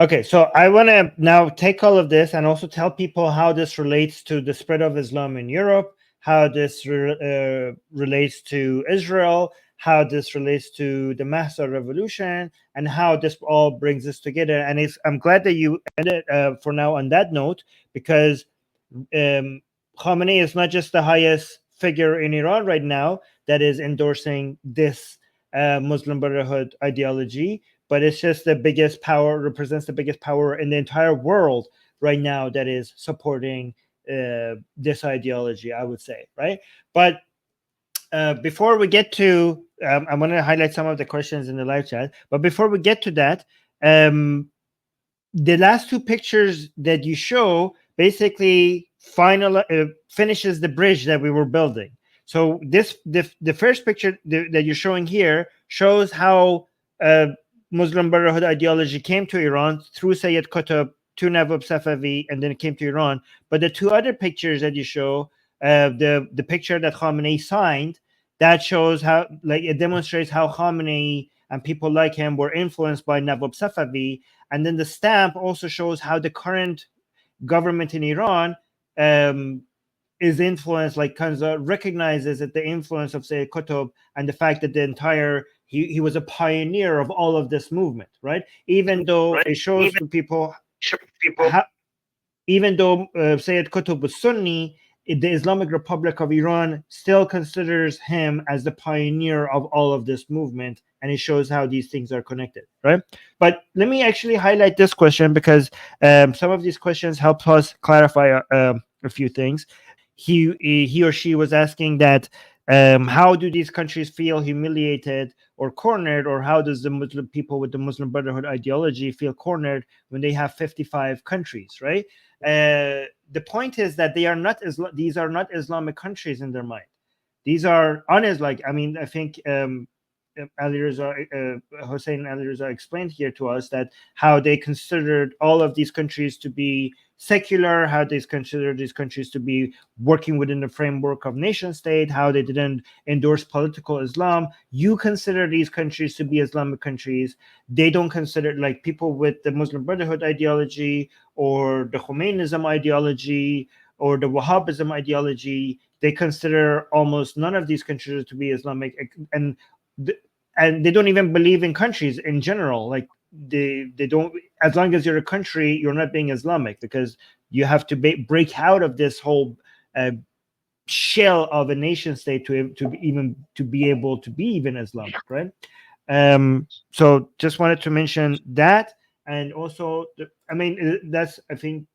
Okay, so I want to now take all of this and also tell people how this relates to the spread of Islam in Europe, how this relates to Israel, how this relates to the Mahsa revolution, and how this all brings us together. And I'm glad that you ended for now on that note, because Khomeini is not just the highest figure in Iran right now that is endorsing this Muslim Brotherhood ideology, but it's just the biggest power, represents the biggest power in the entire world right now that is supporting this ideology, I would say, right? But before we get to, I'm going to highlight some of the questions in the live chat, but before we get to that, the last two pictures that you show basically finishes the bridge that we were building. So the first picture that you're showing here shows how Muslim Brotherhood ideology came to Iran through Sayyid Qutb to Navab Safavi, and then it came to Iran. But the two other pictures that you show, the picture that Khamenei signed, that shows how, like, it demonstrates how Khamenei and people like him were influenced by Navab Safavi. And then the stamp also shows how the current government in Iran is influenced, like Kanza recognizes that the influence of Sayyid Qutb and the fact that the entire he was a pioneer of all of this movement, right? Even though it shows to people, even though Sayyid Qutb was Sunni, the Islamic Republic of Iran still considers him as the pioneer of all of this movement, and it shows how these things are connected, right? But let me actually highlight this question, because some of these questions help us clarify a few things. He or she was asking that how do these countries feel humiliated or cornered, or how does the Muslim people with the Muslim Brotherhood ideology feel cornered when they have 55 countries, right? The point is that these are not Islamic countries in their mind. These are un-Islamic. I mean, I think Hossein Ali Reza explained here to us that how they considered all of these countries to be secular, how they considered these countries to be working within the framework of nation state, how they didn't endorse political Islam. You consider these countries to be Islamic countries. They don't consider, like, people with the Muslim Brotherhood ideology or the Khomeinism ideology or the Wahhabism ideology, they consider almost none of these countries to be Islamic, and they don't even believe in countries in general. Like, they don't, as long as you're a country, you're not being Islamic, because you have to break out of this whole shell of a nation state to be able to be even Islamic, right? So just wanted to mention that. And also, I mean, that's, I think,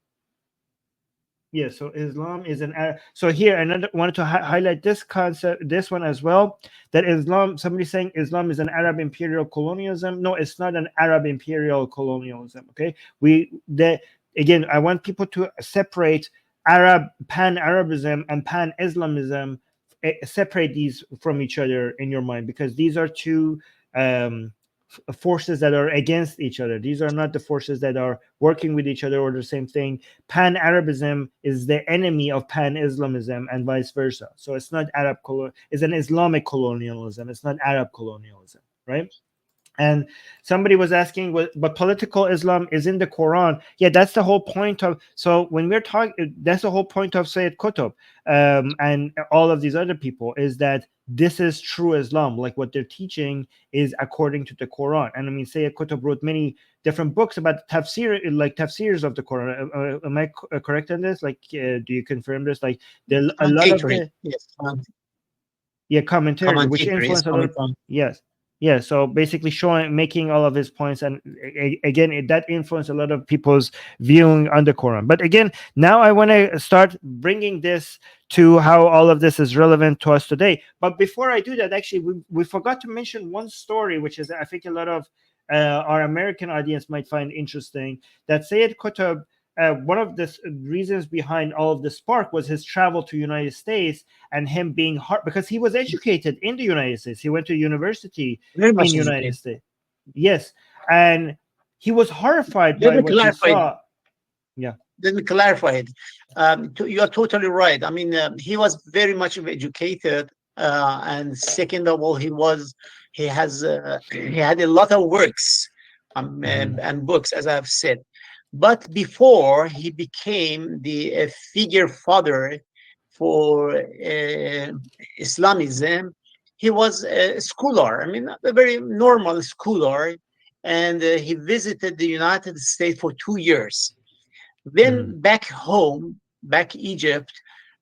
yeah, so Islam is an Arab. So here, I wanted to highlight this concept, this one as well, that Islam, somebody's saying Islam is an Arab imperial colonialism. No, it's not an Arab imperial colonialism, okay? Again, I want people to separate pan-Arabism and pan-Islamism, separate these from each other in your mind, because these are two forces that are against each other. These are not the forces that are working with each other or the same thing. Pan-Arabism is the enemy of pan-Islamism and vice versa. So it's not it's an Islamic colonialism. It's not Arab colonialism, right? And somebody was asking, but political Islam is in the Quran. Yeah, that's the whole point of. So when we're talking, that's the whole point of Sayyid Qutb and all of these other people, is that this is true Islam. Like, what they're teaching is according to the Quran. And I mean, Sayyid Qutb wrote many different books about tafsir, like tafsirs of the Quran. Am I correct on this? Like, do you confirm this? Like, a lot of the, yes, commentary, which influence a lot of, yes. Yeah, so basically making all of his points, and again, that influenced a lot of people's viewing on the Quran. But again, now I want to start bringing this to how all of this is relevant to us today. But before I do that, actually, we forgot to mention one story, which is, I think, a lot of our American audience might find interesting, that Sayyid Qutb, one of the reasons behind all of the spark was his travel to United States and him being hard, because he was educated in the United States. He went to university in United States. Yes. And he was horrified by what he saw. Yeah. Let me clarify it. You are totally right. I mean, he was very much educated, and second of all, he had a lot of works and books, as I've said. But before he became the figure father for Islamism, he was a scholar. I mean, a very normal scholar, and he visited the United States for 2 years. Then back home, back Egypt,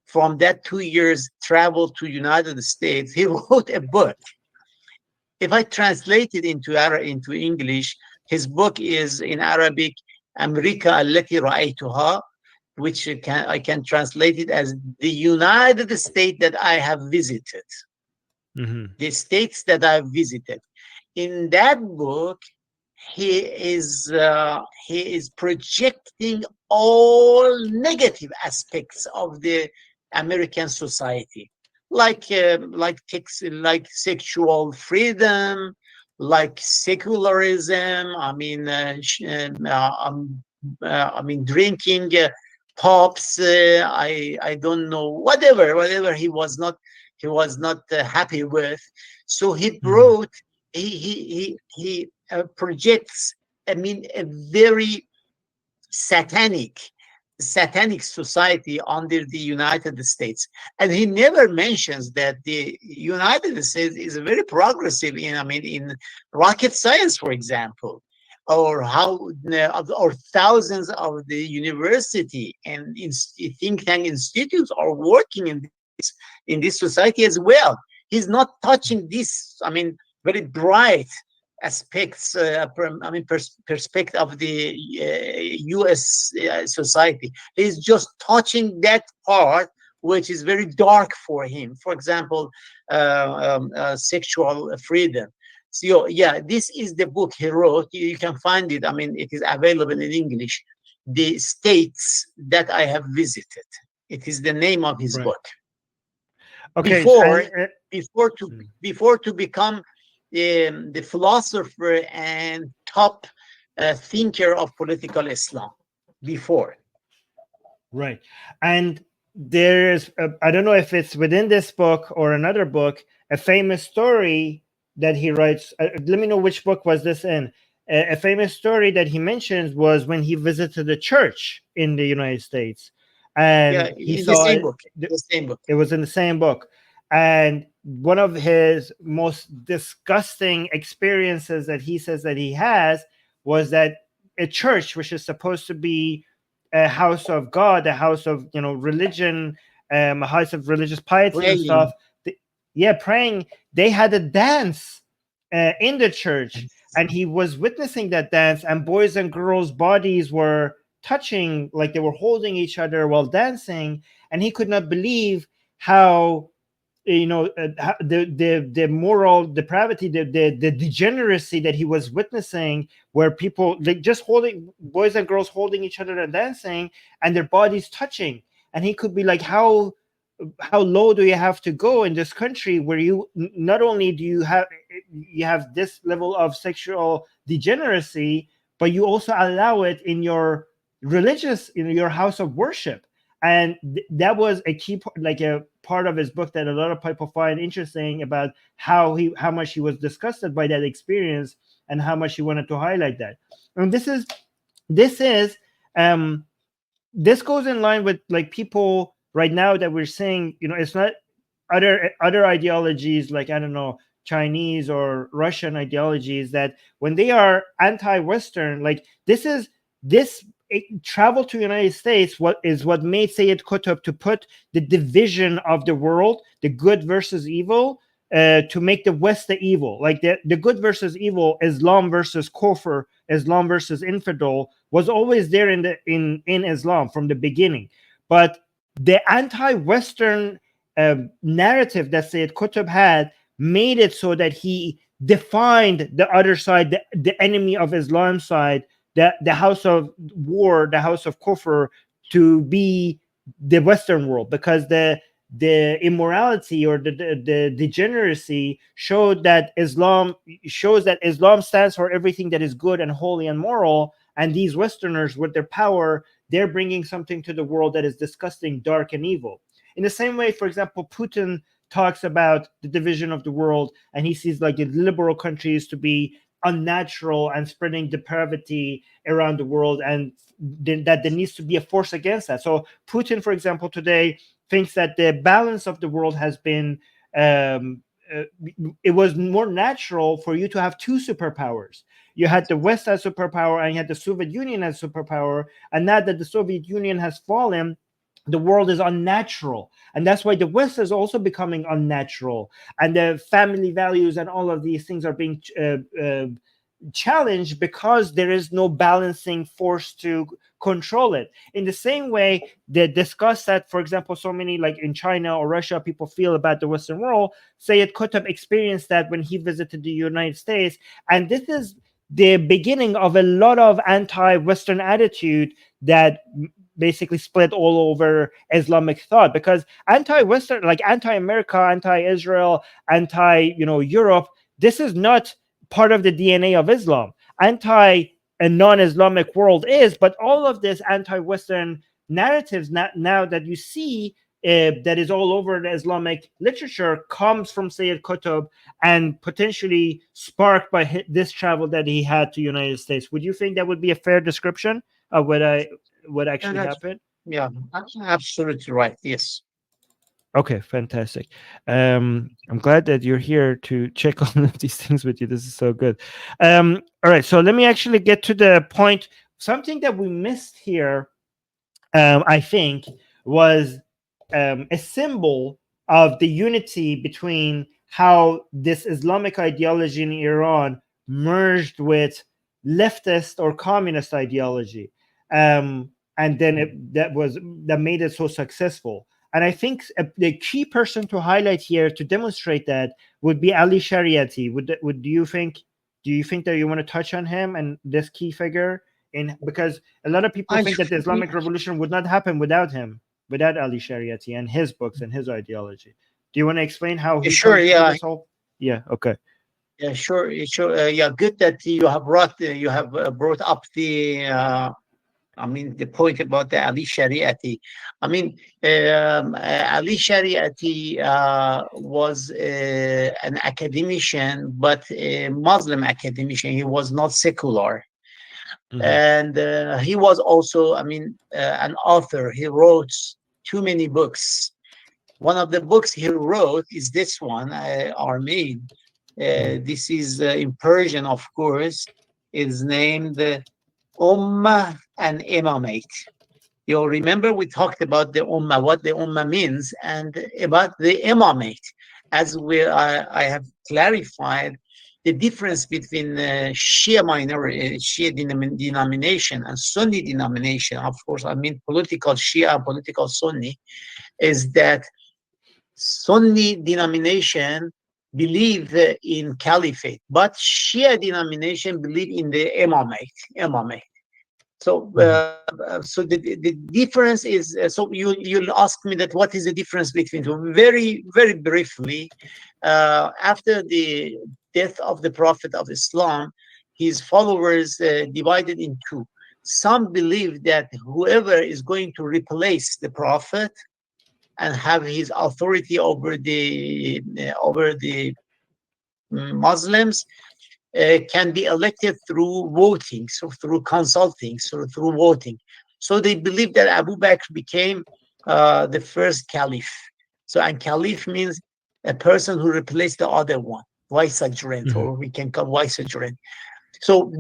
from that 2 years travel to United States, he wrote a book. If I translate it into English, his book is in Arabic, "أمريكا التي رأيتها," which I can translate it as the United States that I have visited, the states that I've visited. In that book, he is projecting all negative aspects of the American society, like sexual freedom, like secularism. I mean, drinking pops. I don't know, whatever he was not happy with. So he brought he projects, I mean, a very satanic society under the United States. And he never mentions that the United States is very progressive in rocket science, for example, or or thousands of the university and think tank institutes are working in this society as well. He's not touching this, very bright aspects, perspective of the U.S. Society. He's just touching that part which is very dark for him. For example, sexual freedom. So yeah, this is the book he wrote. You can find it. It is available in English. The States That I Have Visited. It is the name of his book. Okay. Before to become the philosopher and top thinker of political Islam. Before. Right. And there's, I don't know if it's within this book or another book, a famous story that he writes. Let me know which book was this in. A famous story that he mentions was when he visited a church in the United States. And he saw the same book. It was in the same book. And one of his most disgusting experiences that he says that he has was that a church, which is supposed to be a house of God, a house of religion, a house of religious piety praying. And stuff. Praying. They had a dance in the church, and he was witnessing that dance, and boys and girls' bodies were touching, like they were holding each other while dancing, and he could not believe how the moral depravity, the degeneracy that he was witnessing, where people just holding, boys and girls holding each other and dancing, and their bodies touching. And he could be like, how low do you have to go in this country where you not only do you have this level of sexual degeneracy, but you also allow it in your your house of worship. And that was a key, a part of his book that a lot of people find interesting, about how much he was disgusted by that experience and how much he wanted to highlight that. And this goes in line with people right now that we're saying, it's not other ideologies, like, I don't know, Chinese or Russian ideologies, that when they are anti-Western, this travel to the United States, what made Sayyid Qutb to put the division of the world, the good versus evil, to make the West the evil, like the good versus evil, Islam versus kufr, Islam versus infidel, was always there in Islam from the beginning. But the anti-Western narrative that Sayyid Qutb had made it so that he defined the other side, the enemy of Islam side, the house of war, the house of kufr, to be the Western world, because the immorality or the degeneracy shows that Islam stands for everything that is good and holy and moral, and these Westerners, with their power, they're bringing something to the world that is disgusting, dark, and evil. In the same way, for example, Putin talks about the division of the world, and he sees the liberal countries to be unnatural and spreading depravity around the world, and that there needs to be a force against that. So Putin, for example, today thinks that the balance of the world has been um, uh, it was more natural for you to have two superpowers. You had the West as superpower, and you had the Soviet Union as superpower. And now that the Soviet Union has fallen, the world is unnatural, and that's why the West is also becoming unnatural, and the family values and all of these things are being challenged because there is no balancing force to control it. In the same way, they discuss that, for example, so many, like in China or Russia, people feel about the Western world. Sayed Qutb experienced that when he visited the United States, and this is the beginning of a lot of anti-Western attitude that basically split all over Islamic thought, because anti-Western, like anti-America, anti-Israel, Europe, this is not part of the DNA of Islam. Anti a non-Islamic world is, but all of this anti-Western narratives now that you see that is all over the Islamic literature comes from Sayyid Qutb and potentially sparked by this travel that he had to United States. Would you think that would be a fair description of what Yeah, actually that's, happened? yeah, absolutely right. Yes. Okay, fantastic. I'm glad that you're here to check all of these things with you. This is so good. All right, so let me actually get to the point. Something that we missed here, I think, was a symbol of the unity between how this Islamic ideology in Iran merged with leftist or communist ideology, and then that made it so successful. And I think the key person to highlight here to demonstrate that would be Ali Shariati. Would do you think? Do you think that you want to touch on him and this key figure? In because a lot of people I think that the Islamic Revolution would not happen without him, without Ali Shariati and his books and his ideology. Do you want to explain how he sure. comes to Yeah. this whole? Yeah. Okay. Yeah. Sure. Sure. Yeah. Good that you have brought up the point about the Ali Shariati. I mean, Ali Shariati was an academician, but a Muslim academician. He was not secular. Hmm. And he was also, an author. He wrote too many books. One of the books he wrote is this one, Armin. This is in Persian, of course. It's named Ummah and Imamate. You'll remember we talked about the Ummah, what the Ummah means, and about the Imamate. As I have clarified, the difference between Shia denomination and Sunni denomination, of course, I mean political Shia, political Sunni, is that Sunni denomination believe in caliphate, but Shia denomination believe in the imamate. So, Hmm. the difference is so you'll ask me that what is the difference between two? Very very briefly, after the death of the Prophet of Islam, his followers divided in two. Some believe that whoever is going to replace the Prophet and have his authority over the Muslims can be elected through voting, so through consulting, so through voting. So they believe that Abu Bakr became the first caliph. So, and caliph means a person who replaced the other one, vicegerent, Hmm. or we can call vicegerent. So,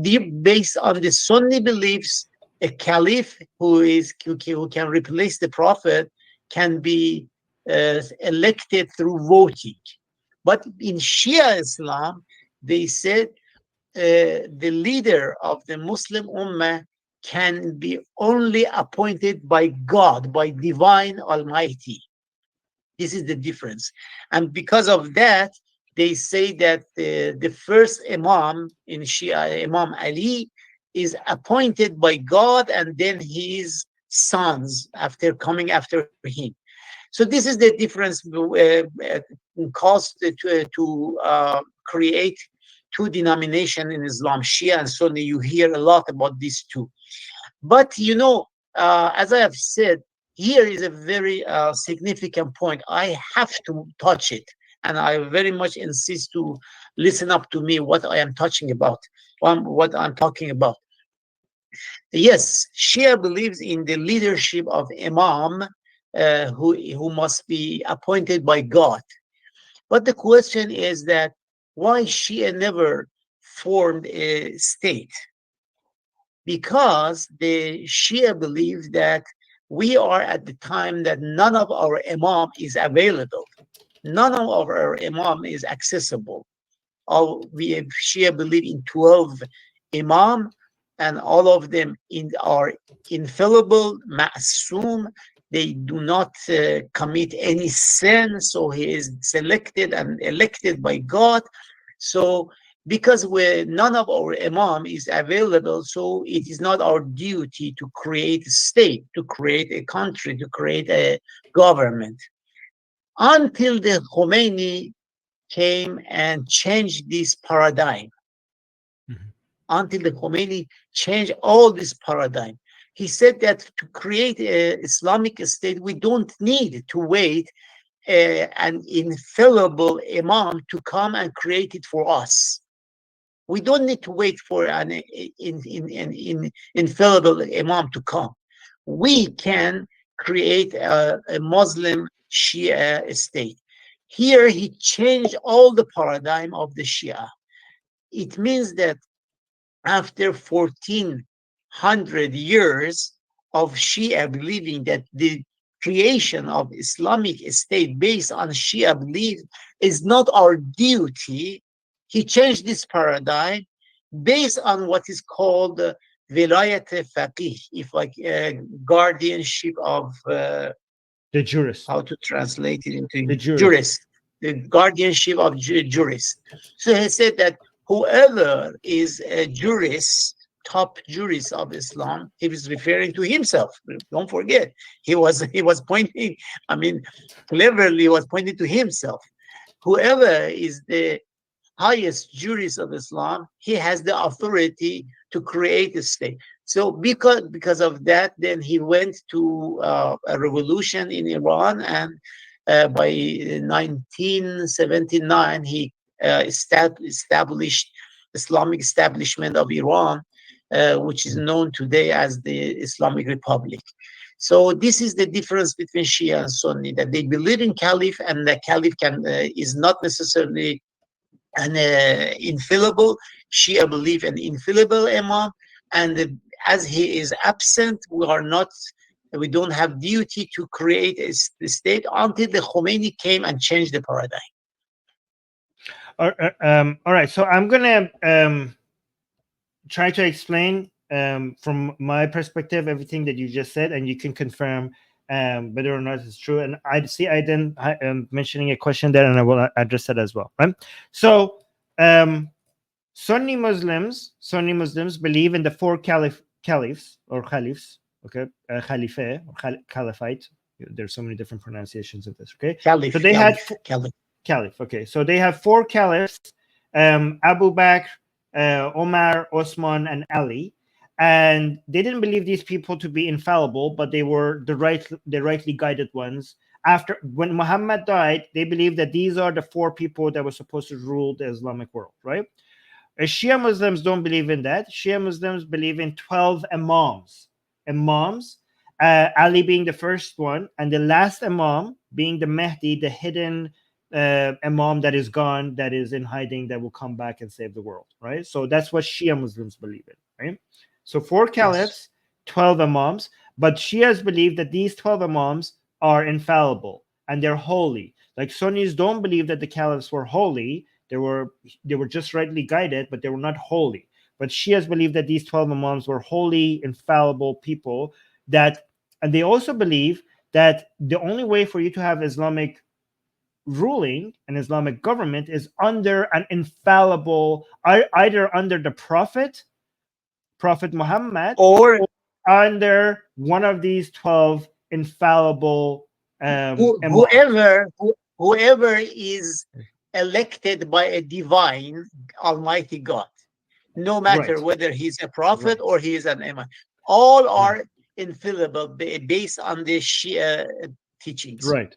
based on the Sunni beliefs, a caliph who can replace the prophet can be elected through voting. But in Shia Islam, they said the leader of the Muslim Ummah can be only appointed by God, by divine Almighty. This is the difference. And because of that, they say that the first Imam in Shia, Imam Ali, is appointed by God and then his sons after coming after him. So this is the difference caused to create two denominations in Islam, Shia and Sunni. You hear a lot about these two. But as I have said, here is a very significant point. I have to touch it, and I very much insist listen up to me, what I am talking about. What I'm talking about. Yes, Shia believes in the leadership of Imam, who must be appointed by God. But the question is that why Shia never formed a state? Because the Shia believe that we are at the time that none of our Imam is available. None of our Imam is accessible. All we Shia believe in 12 Imam, and all of them are infallible, ma'asum. They do not commit any sin, so he is selected and elected by God. So because none of our Imam is available, so it is not our duty to create a state, to create a country, to create a government. Until the Khomeini came and changed this paradigm, Mhm. until the Khomeini changed all this paradigm. He said that to create an Islamic state, we don't need to wait an infallible Imam to come and create it for us. We don't need to wait for an infallible Imam to come. We can create a Muslim Shia state. Here, he changed all the paradigm of the Shia. It means that after 1400 years of Shia believing that the creation of Islamic state based on Shia belief is not our duty, he changed this paradigm based on what is called vilayat faqih, if like guardianship of The jurist. how to translate it The into jurist. jurist, the guardianship of jurist. So he said that whoever is a jurist, top jurist of Islam, he was referring to himself. Don't forget, he was pointing. I mean, cleverly was pointing to himself. Whoever is the highest jurist of Islam, he has the authority to create a state. So because of that, then he went to a revolution in Iran, and by 1979 he established Islamic establishment of Iran, which is Mhm. known today as the Islamic Republic. So this is the difference between Shia and Sunni, that they believe in Caliph, and the Caliph is not necessarily an infallible. Shia believe an infallible Imam, and as he is absent, we don't have duty to create a state until the Khomeini came and changed the paradigm. All right. So I'm gonna try to explain from my perspective everything that you just said, and you can confirm whether or not it's true. And I then am mentioning a question there, and I will address that as well. Right. So Sunni Muslims believe in the four caliphs or caliphs. Okay, Khalife or caliphate. There's so many different pronunciations of this. Okay, so Caliph, they had Caliph, Caliph. caliph. Okay, so they have four caliphs: Abu Bakr, Omar, Osman, and Ali. And they didn't believe these people to be infallible, but they were the rightly guided ones. After when Muhammad died, they believed that these are the four people that were supposed to rule the Islamic world, right? Shia Muslims don't believe in that. Shia Muslims believe in 12 imams. Imams, Ali being the first one, and the last imam being the Mahdi, the hidden imam that is gone, that is in hiding, that will come back and save the world, right? So that's what Shia Muslims believe in, right? So four Yes. caliphs, 12 imams, but Shias believe that these 12 imams are infallible and they're holy. Like Sunnis don't believe that the caliphs were holy. They were just rightly guided, but they were not holy. But Shias believe that these 12 imams were holy, infallible people that, and they also believe that the only way for you to have Islamic ruling and Islamic government is under an infallible, either under the Prophet Muhammad, Or or under one of these 12 infallible imams. whoever is elected by a divine Almighty God, no matter Right, whether he's a prophet right, or he is an imam, all right, are infallible based on the Shia teachings. right.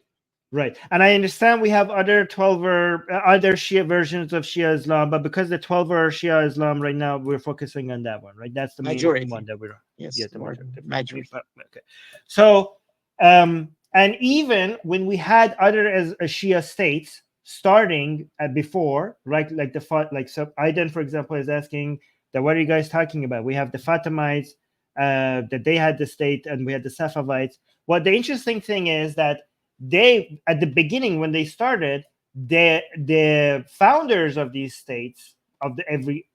Right. And I understand we have other 12er, other Shia versions of Shia Islam, but because the 12er Shia Islam right now, we're focusing on that one, right? That's the main one Majority. that we're, yeah, Yes, the more majority. majority. Okay. So, and even when we had other as Shia states starting before, right? Like like, so Aidan, for example, is asking that what are you guys talking about? We have the Fatimites, that they had the state, and we had the Safavites. Well, the interesting thing is that they, at the beginning when they started, the founders of these states of the every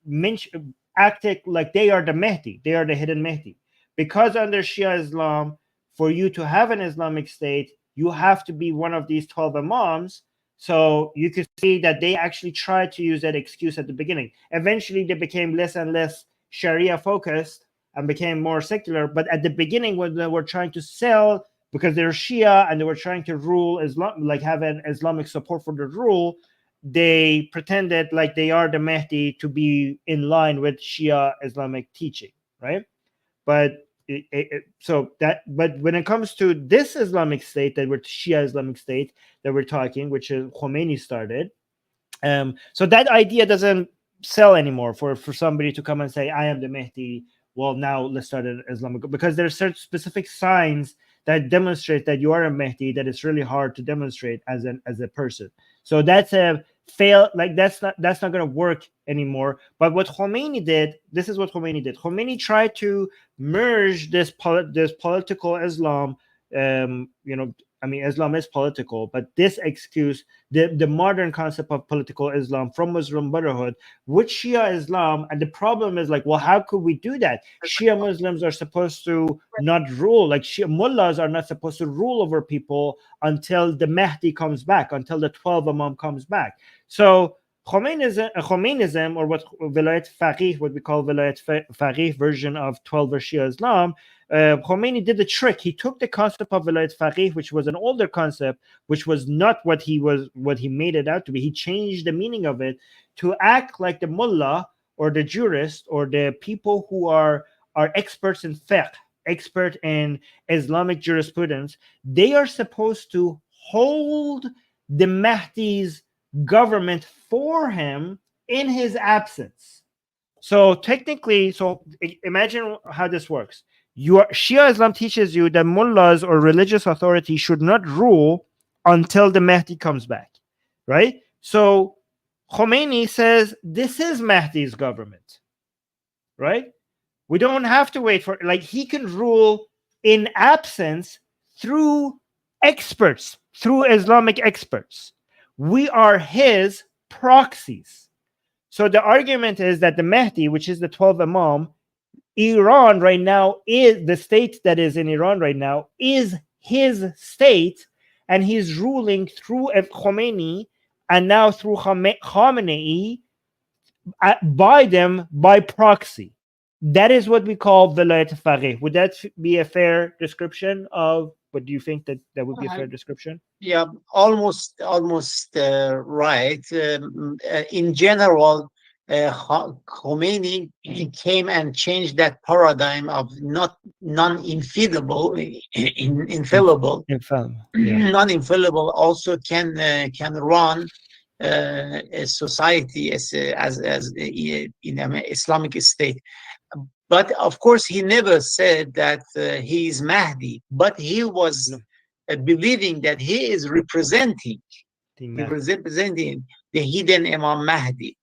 acted like they are the Mehdi, they are the hidden Mehdi, because under Shia Islam, for you to have an Islamic state, you have to be one of these 12 imams. So you could see that they actually tried to use that excuse at the beginning. Eventually they became less and less Sharia focused and became more secular, but at the beginning when they were trying to sell, because they're Shia and they were trying to rule Islam, like have an Islamic support for the rule, they pretended like they are the Mahdi to be in line with Shia Islamic teaching, right? But but when it comes to this Islamic state that we're Shia Islamic state that we're talking, which is Khomeini started, so that idea doesn't sell anymore for somebody to come and say, I am the Mahdi. Well, now let's start an Islamic, because there's certain specific signs that demonstrate that you are a Mahdi that it's really hard to demonstrate as a person. So that's a fail, like that's not going to work anymore. But what Khomeini did, this is what Khomeini did. Khomeini tried to merge this political Islam, I mean, Islam is political, but this excuse the modern concept of political Islam from Muslim Brotherhood with Shia Islam. And the problem is like, well, how could we do that? Shia Muslims are supposed to not rule, like Shia mullahs are not supposed to rule over people until the Mahdi comes back, until the 12 Imam comes back. So Khomeinism, or what Vilayat Faqih, what we call Vilayat Faqih version of 12 Shia Islam, Khomeini did the trick. He took the concept of Vilayat Faqih, which was an older concept, which was not what he made it out to be. He changed the meaning of it to act like the mullah or the jurist or the people who are experts in fiqh, expert in Islamic jurisprudence. They are supposed to hold the Mahdi's government for him in his absence. So technically, imagine how this works. Shia Islam teaches you that mullahs or religious authority should not rule until the Mahdi comes back, right? So Khomeini says this is Mahdi's government, right? We don't have to wait for, like, he can rule in absence through experts, through Islamic experts. We are his proxies. So the argument is that the Mahdi, which is the 12 Imam, Iran right now is the state that is in Iran right now is his state, and he's ruling through Khomeini and now through Khamenei by them by proxy. That is what we call Vilayat Faqih. Would that be a fair description of what do you think that would be a fair description? Yeah, almost right. In general, Khomeini came and changed that paradigm of not non-infallible, infallible, Infallible. Yeah. non-infallible also can run a society as in an Islamic state. But of course, he never said that he is Mahdi, but he was No. believing that he is representing, The he Mahdi. was representing the hidden Imam Mahdi.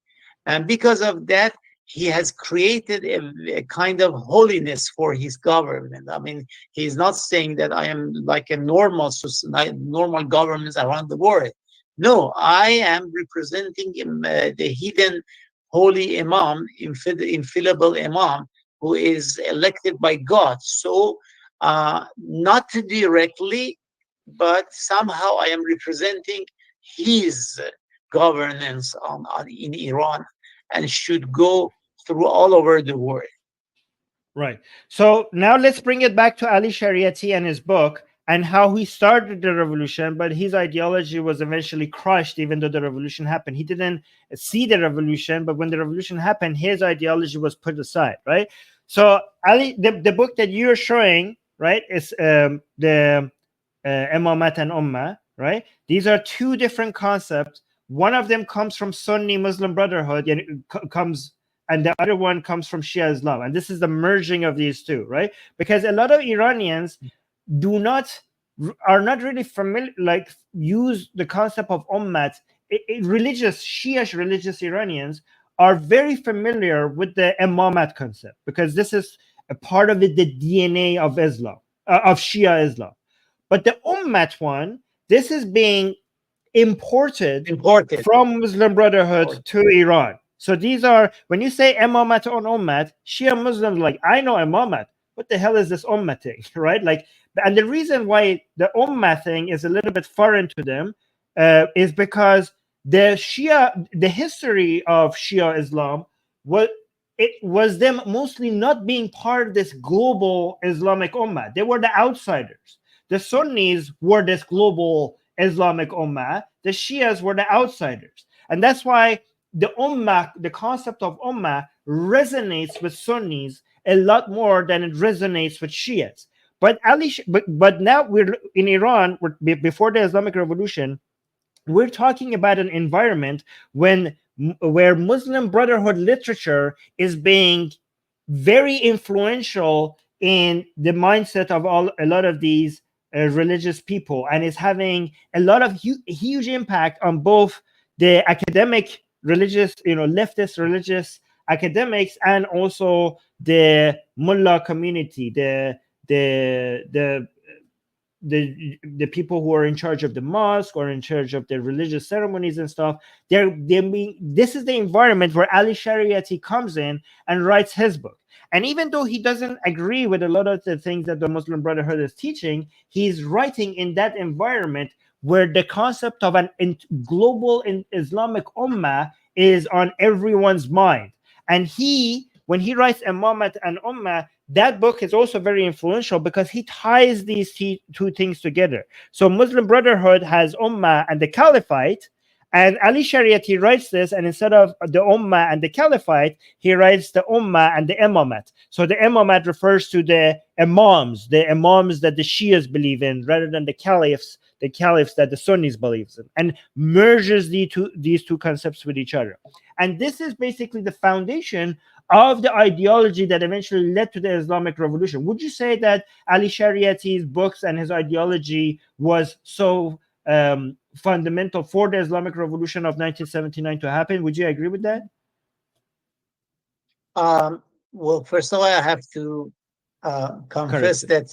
And because of that, he has created a kind of holiness for his government. I mean, he's not saying that I am like a normal governments around the world. No, I am representing the hidden holy Imam, infallible Imam, who is elected by God. So, not directly, but somehow I am representing his governance in Iran and should go through all over the world. Right. So now let's bring it back to Ali Shariati and his book and how he started the revolution, but his ideology was eventually crushed even though the revolution happened. He didn't see the revolution, but when the revolution happened, his ideology was put aside, right? So Ali, the book that you're showing, right, is the Imamat and Ummah, right? These are two different concepts. One of them comes from Sunni Muslim Brotherhood and and the other one comes from Shia Islam. And this is the merging of these two, right? Because a lot of Iranians do not are not really familiar, like use the concept of ummat. Religious Shia religious Iranians are very familiar with the imamat concept because this is a part of the DNA of Islam, of Shia Islam. But the ummat one, this is being imported from Muslim Brotherhood to Iran. So these are, when you say imamat on ummat, Shia Muslims like, I know imamat. What the hell is this ummah thing, right? Like, and the reason why the ummah thing is a little bit foreign to them is because the history of Shia Islam was them mostly not being part of this global Islamic ummah. They were the outsiders. The Sunnis were this global Islamic ummah. The Shias were the outsiders. And that's why the ummah, the concept of ummah, resonates with Sunnis a lot more than it resonates with Shias. But now we're in Iran, before the Islamic Revolution, we're talking about an environment where Muslim Brotherhood literature is being very influential in the mindset of a lot of these religious people, and is having a lot of huge impact on both the academic religious, leftist religious academics, and also the mullah community, the people who are in charge of the mosque or in charge of the religious ceremonies and stuff. This is the environment where Ali Shariati comes in and writes his book. And even though he doesn't agree with a lot of the things that the Muslim Brotherhood is teaching, he's writing in that environment where the concept of an global Islamic ummah is on everyone's mind. And when he writes Imamat and Ummah, that book is also very influential because he ties these two things together. So Muslim Brotherhood has Ummah and the Caliphate, and Ali Shariati writes this, and instead of the Ummah and the Caliphate, he writes the Ummah and the Imamat. So the Imamat refers to the Imams that the Shias believe in, rather than the Caliphs that the Sunnis believe in, and merges these two concepts with each other. And this is basically the foundation of the ideology that eventually led to the Islamic Revolution. Would you say that Ali Shariati's books and his ideology was so fundamental for the Islamic Revolution of 1979 to happen? Would you agree with that? Well, first of all, I have to confess that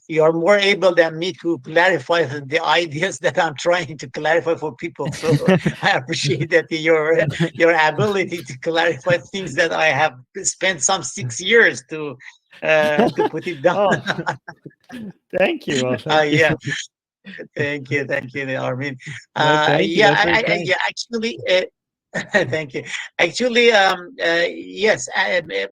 you are more able than me to clarify the ideas that I'm trying to clarify for people. So I appreciate that your ability to clarify things that I have spent some 6 years to put it down. Thank you. Well, thank Yeah. you. Thank you, Armin. Thank you. Actually, thank you. Actually, yes,